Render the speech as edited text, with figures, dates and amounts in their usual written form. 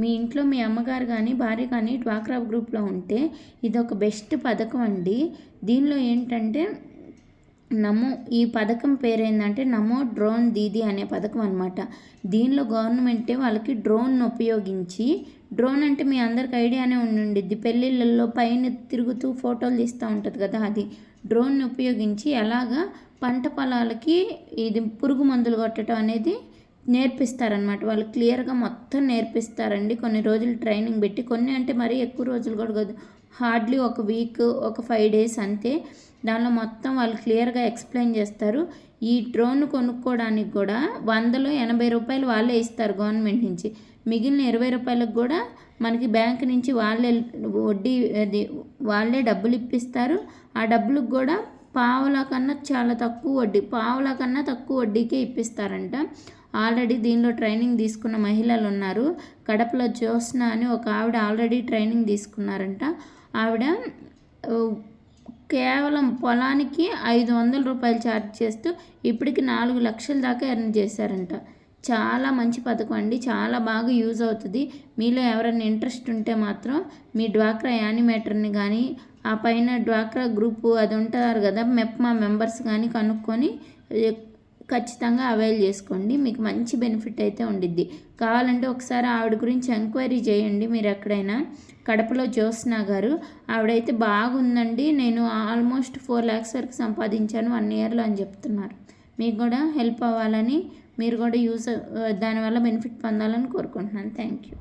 మీ ఇంట్లో మీ అమ్మగారు కానీ భార్య కానీ డ్వాక్రా గ్రూప్లో ఉంటే ఇదొక బెస్ట్ పథకం అండి. దీనిలో ఏంటంటే ఈ పథకం పేరేందంటే నమో డ్రోన్ దీదీ అనే పథకం అనమాట. దీనిలో గవర్నమెంటే వాళ్ళకి డ్రోన్ ఉపయోగించి, డ్రోన్ అంటే మీ అందరికి ఐడియానే ఉండిద్ది, పెళ్ళిళ్ళల్లో పైన తిరుగుతూ ఫోటోలు తీస్తూ ఉంటుంది కదా, అది డ్రోన్ ఉపయోగించి ఎలాగా పంట పొలాలకి ఇది పురుగు మందులు కొట్టడం అనేది నేర్పిస్తారనమాట. వాళ్ళు క్లియర్గా మొత్తం నేర్పిస్తారండి. కొన్ని రోజులు ట్రైనింగ్ పెట్టి, కొన్ని అంటే మరీ ఎక్కువ రోజులు కూడా కాదు, హార్డ్లీ ఒక వీక్, ఒక 5 days అంతే. దానిలో మొత్తం వాళ్ళు క్లియర్గా ఎక్స్ప్లెయిన్ చేస్తారు. ఈ డ్రోన్ కొనుక్కోవడానికి కూడా 100లో 80 రూపాయలు వాళ్ళే ఇస్తారు గవర్నమెంట్ నుంచి. మిగిలిన 20 రూపాయలకు కూడా మనకి బ్యాంక్ నుంచి వడ్డీ వాళ్ళే డబ్బులు ఇప్పిస్తారు. ఆ డబ్బులకు కూడా పావలా కన్నా చాలా తక్కువ వడ్డీ, పావలా కన్నా తక్కువ వడ్డీకే ఇప్పిస్తారంట. ఆల్రెడీ దీనిలో ట్రైనింగ్ తీసుకున్న మహిళలు ఉన్నారు. కడపలో జ్యోత్స్న అని ఒక ఆవిడ ఆల్రెడీ ట్రైనింగ్ తీసుకున్నారంట. ఆవిడ కేవలం పొలానికి 500 రూపాయలు ఛార్జ్ చేస్తూ ఇప్పటికి 4 లక్షల దాకా ఎర్న్ చేశారంట. చాలా మంచి పథకం అండి, చాలా బాగా యూజ్ అవుతుంది. మీలో ఎవరైనా ఇంట్రెస్ట్ ఉంటే మాత్రం మీ డ్వాక్రా యానిమేటర్ని కానీ, ఆ పైన డ్వాక్రా గ్రూపు అది ఉంటారు కదా, మెప్మా మెంబర్స్ కానీ కనుక్కొని ఖచ్చితంగా అవైల్ చేసుకోండి. మీకు మంచి బెనిఫిట్ అయితే ఉండిద్ది. కావాలంటే ఒకసారి ఆవిడ గురించి ఎంక్వైరీ చేయండి. మీరు ఎక్కడైనా కడపలో జ్యోత్స్న గారు, ఆవిడైతే బాగుందండి, నేను ఆల్మోస్ట్ 4 lakhs వరకు సంపాదించాను 1 yearలో అని చెప్తున్నారు. మీకు కూడా హెల్ప్ అవ్వాలని, మీరు కూడా దానివల్ల బెనిఫిట్ పొందాలని కోరుకుంటున్నాను. Thank you.